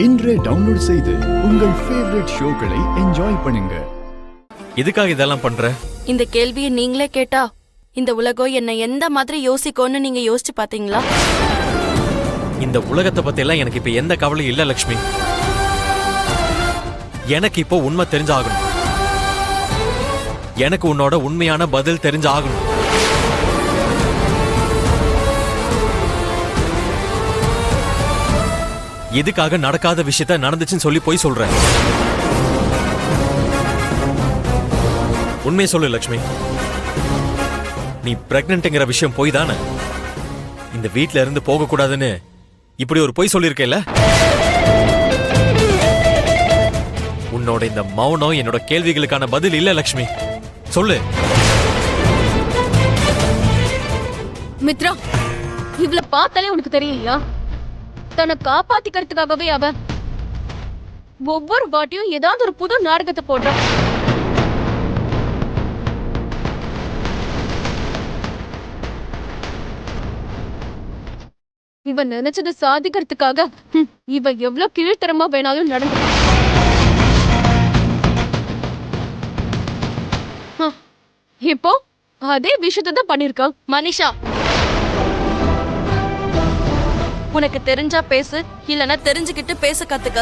இன்றே டவுன்லோட் செய்து உங்கள் ஃபேவரட் ஷோக்களை என்ஜாய் பண்ணுங்க. எதுக்காக இதெல்லாம் பண்ற? இந்த கேள்வியை நீங்களே கேட்டா இந்த உலகம் என்ன எந்த மாதிரி யோசிக்கும்னு நீங்க யோசிச்சு பாத்தீங்களா? இந்த உலகத்தை பத்தி எல்லாம் எனக்கு இப்ப எந்த கவலையும் இல்ல லட்சுமி. எனக்கு இப்போ உண்மை தெரிஞ்சாகணும். எனக்கு உன்னோட உண்மையான பதில் தெரிஞ்சாகணும். எதுக்காக நடக்காத விஷயத்த நடந்துச்சுன்னு சொல்லி போய் சொல்றேன். உண்மையை சொல்லு லட்சுமி. நீ பிரெக்னன்ட்ங்கிற விஷயம் போய் தானே இந்த வீட்ல இருந்து போக கூடாதுன்னு இப்படி ஒரு பொய் சொல்லிருக்கேல்ல? உன்னோட இந்த மௌனம் என்னோட கேள்விகளுக்கான பதில் இல்ல லட்சுமி. சொல்லு. மித்ரா, இவள பார்த்தாலே உனக்கு தெரியலையா? தன்னை காப்பாத்திக்கிறதுக்காகவே அவ ஒவ்வொரு வாட்டியும் ஏதாவது ஒரு புது நாடகத்தை போடுறான். இவ நினைச்சது சாதிக்கிறதுக்காக இவ எவ்வளவு கீழ்த்தரமா வேணாலும் நடந்து. இப்போ அதே விஷயத்தை தான் பண்ணிருக்கா. மனிஷா, உனக்கு தெரிஞ்சா பேசு, இல்லனா தெரிஞ்சுக்கிட்டு பேச கத்துக்க.